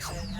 Welcome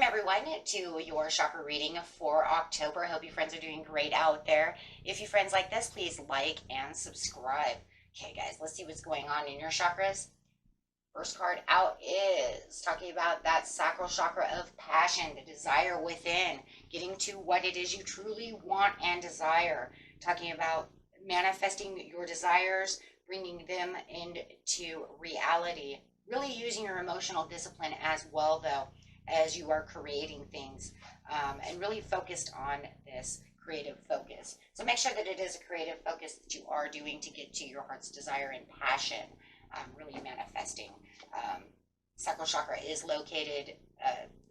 everyone to your chakra reading for October. I hope you friends are doing great out there. If you friends like this, please like and subscribe. Okay guys, let's see what's going on in your chakras. First card out is talking about that sacral chakra of passion, the desire within, getting to what it is you truly want and desire. Talking about manifesting your desires, bringing them into reality. Really using your emotional discipline as well though, as you are creating things, and really focused on this creative focus. So make sure that it is a creative focus that you are doing to get to your heart's desire and passion, really manifesting. Sacral chakra is located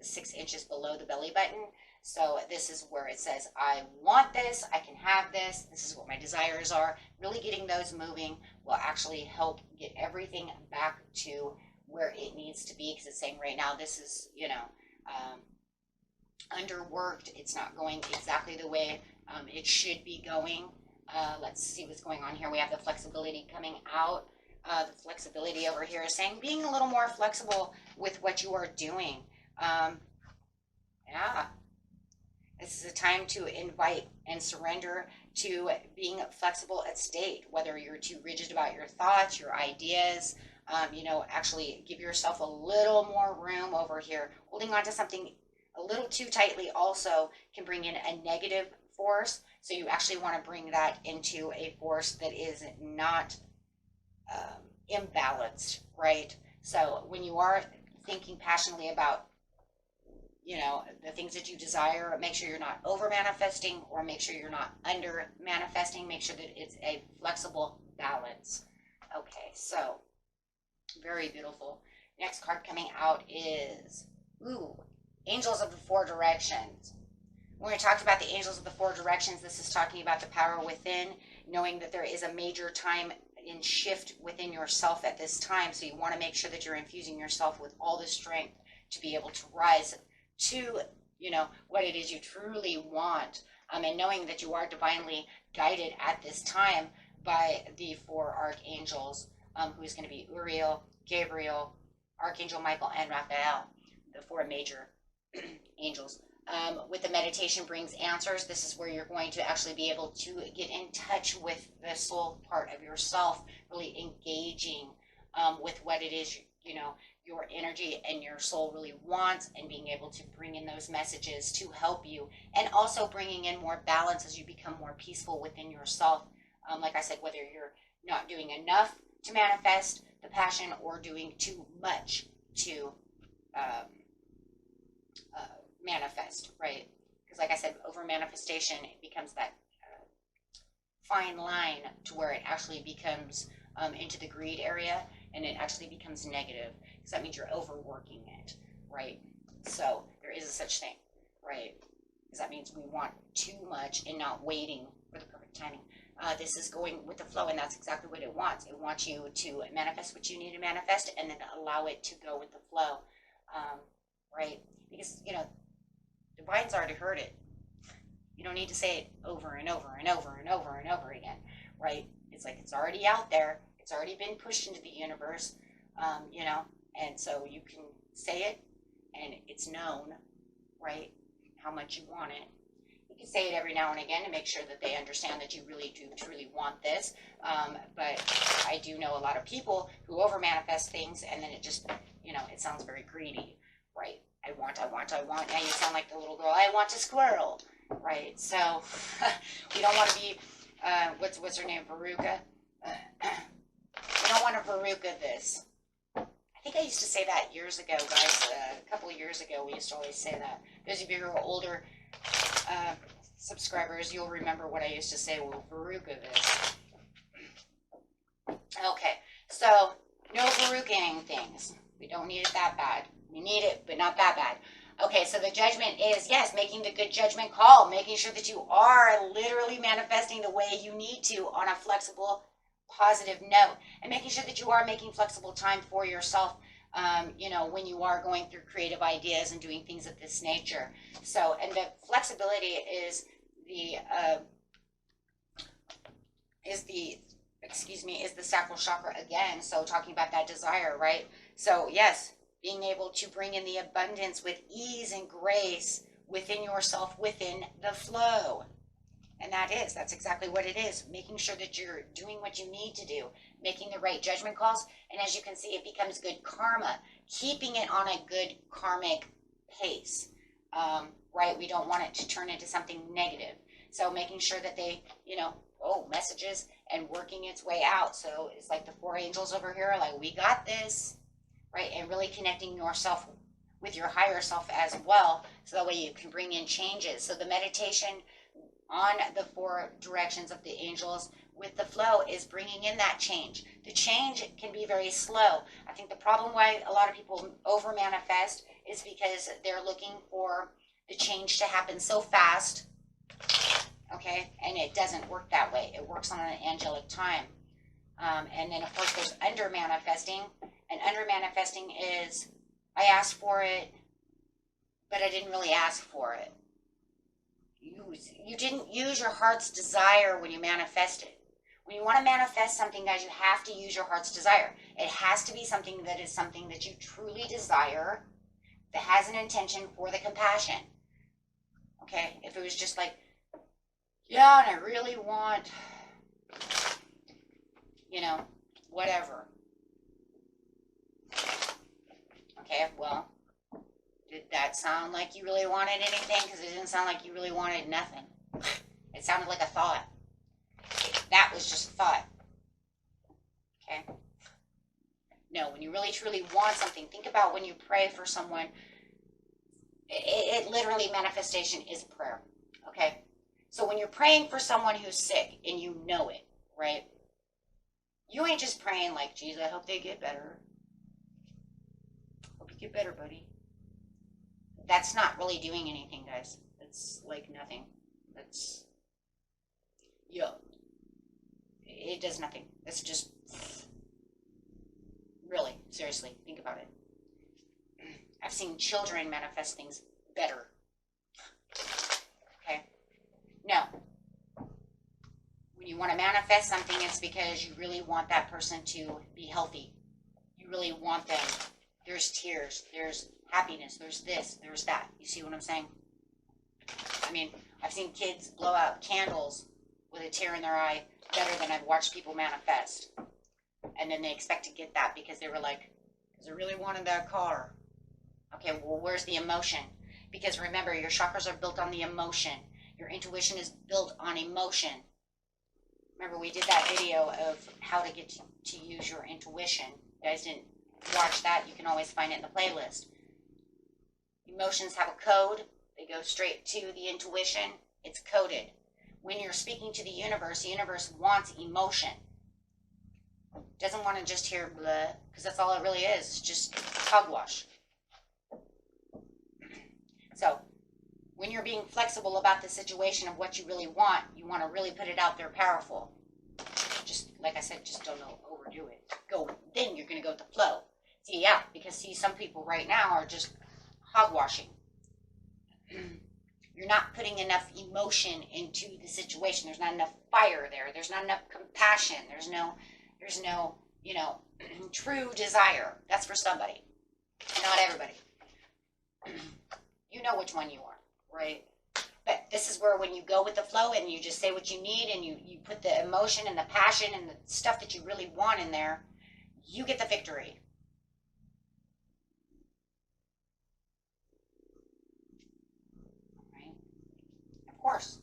6 inches below the belly button. So this is where it says, I want this, I can have this, this is what my desires are. Really getting those moving will actually help get everything back to where it needs to be, because it's saying right now this is, underworked. It's not going exactly the way it should be going. Let's see what's going on here. We have the flexibility coming out. The flexibility over here is saying being a little more flexible with what you are doing. Yeah. This is a time to invite and surrender to being flexible at state, whether you're too rigid about your thoughts, your ideas. Actually give yourself a little more room over here. Holding on to something a little too tightly also can bring in a negative force. So you actually want to bring that into a force that is not imbalanced, right? So when you are thinking passionately about, the things that you desire, make sure you're not over manifesting or make sure you're not under manifesting. Make sure that it's a flexible balance. Okay, so very beautiful. Next card coming out is, Angels of the Four Directions. When we talked about the Angels of the Four Directions, this is talking about the power within, knowing that there is a major time in shift within yourself at this time. So you want to make sure that you're infusing yourself with all the strength to be able to rise to, what it is you truly want. And knowing that you are divinely guided at this time by the 4 archangels, who is going to be Uriel, Gabriel, Archangel Michael, and Raphael, the 4 major angels. With the meditation brings answers. This is where you're going to actually be able to get in touch with the soul part of yourself, really engaging with what it is, your energy and your soul really wants, and being able to bring in those messages to help you, and also bringing in more balance as you become more peaceful within yourself. Like I said, whether you're not doing enough to manifest the passion or doing too much to manifest, right? Because like I said, over manifestation, it becomes that fine line to where it actually becomes into the greed area, and it actually becomes negative, because that means you're overworking it, right? So there is a such thing, right? Because that means we want too much and not waiting for the perfect timing. This is going with the flow, and that's exactly what it wants. It wants you to manifest what you need to manifest, and then allow it to go with the flow, right? Because, Divine's already heard it. You don't need to say it over and over and over and over and over again, right? It's like it's already out there. It's already been pushed into the universe, and so you can say it, and it's known, right, how much you want it. You can say it every now and again to make sure that they understand that you really do truly want this. But I do know a lot of people who over manifest things, and then it just, it sounds very greedy, right? I want. Now you sound like the little girl, I want a squirrel, right? So we don't want to be, what's her name, Veruca? We don't want to Veruca this. I think I used to say that years ago, guys. A couple of years ago, we used to always say that. Those of you who are older subscribers, you'll remember what I used to say. Well, Veruca this. Okay, so no Verucaing things. We don't need it that bad. We need it, but not that bad. Okay, so the judgment is, yes, making the good judgment call, making sure that you are literally manifesting the way you need to on a flexible positive note, and making sure that you are making flexible time for yourself, you know, when you are going through creative ideas and doing things of this nature. So, and the flexibility is the is the sacral chakra again. So talking about that desire, right? So yes, being able to bring in the abundance with ease and grace within yourself, within the flow. And that's exactly what it is. Making sure that you're doing what you need to do, making the right judgment calls. And as you can see, it becomes good karma, keeping it on a good karmic pace, right? We don't want it to turn into something negative. So making sure that they, you know, messages and working its way out. So it's like the four angels over here, like, we got this, right? And really connecting yourself with your higher self as well. So that way you can bring in changes. So the meditation on the four directions of the angels with the flow is bringing in that change. The change can be very slow. I think the problem why a lot of people over manifest is because they're looking for the change to happen so fast. Okay, and it doesn't work that way. It works on an angelic time. And then of course there's under manifesting, and under manifesting is, I asked for it, but I didn't really ask for it. You didn't use your heart's desire when you manifested. When you want to manifest something, guys, you have to use your heart's desire. It has to be something that you truly desire, that has an intention for the compassion. Okay, if it was just like, yeah, and I really want, you know, whatever. Okay, well, did that sound like you really wanted anything? Because it didn't sound like you really wanted nothing. It sounded like a thought. That was just a thought. Okay? No, when you really truly want something, think about when you pray for someone. It literally, manifestation is prayer. Okay? So when you're praying for someone who's sick and you know it, right? You ain't just praying like, geez, I hope they get better. Hope you get better, buddy. That's not really doing anything, guys. It's like nothing. That's, yeah. It does nothing. It's just, really, seriously, think about it. I've seen children manifest things better. Okay? No. When you want to manifest something, it's because you really want that person to be healthy. You really want them. There's tears. There's happiness. There's this. There's that. You see what I'm saying? I mean, I've seen kids blow out candles with a tear in their eye better than I've watched people manifest. And then they expect to get that because they were like, because I really wanted that car. Okay, well, where's the emotion? Because remember, your chakras are built on the emotion. Your intuition is built on emotion. Remember, we did that video of how to get to use your intuition. You guys didn't watch that, you can always find it in the playlist. Emotions have a code. They go straight to the intuition. It's coded. When you're speaking to the universe wants emotion. It doesn't want to just hear blah, because that's all it really is. It's just hogwash. So, when you're being flexible about the situation of what you really want, you want to really put it out there powerful. Just, like I said, just don't overdo it. Then you're going to go with the flow. See, yeah, because see, some people right now are just hogwashing. You're not putting enough emotion into the situation. There's not enough fire there. There's not enough compassion. There's no, you know, true desire. That's for somebody, not everybody. You know which one you are, right? But this is where when you go with the flow and you just say what you need and you put the emotion and the passion and the stuff that you really want in there, you get the victory. Right? Of course.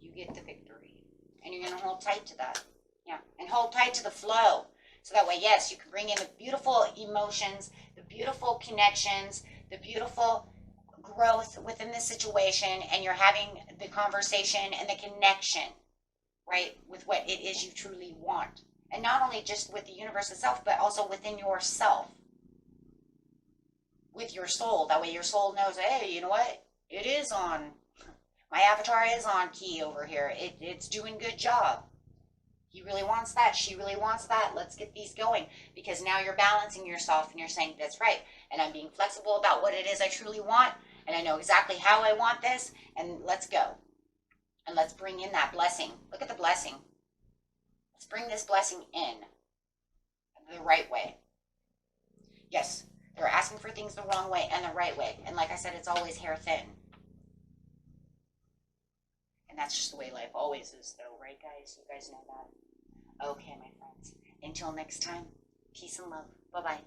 You get the victory. And you're going to hold tight to that. Yeah. And hold tight to the flow. So that way, yes, you can bring in the beautiful emotions, the beautiful connections, the beautiful growth within the situation, and you're having the conversation and the connection, right, with what it is you truly want. And not only just with the universe itself, but also within yourself, with your soul. That way your soul knows, hey, you know what? It is on. My avatar is on key over here. It's doing good job. He really wants that. She really wants that. Let's get these going. Because now you're balancing yourself and you're saying, that's right. And I'm being flexible about what it is I truly want. And I know exactly how I want this. And let's go. And let's bring in that blessing. Look at the blessing. Let's bring this blessing in the right way. Yes, they're asking for things the wrong way and the right way. And like I said, it's always hair thin. And that's just the way life always is, though, right, guys? You guys know that. Okay, my friends. Until next time, peace and love. Bye-bye.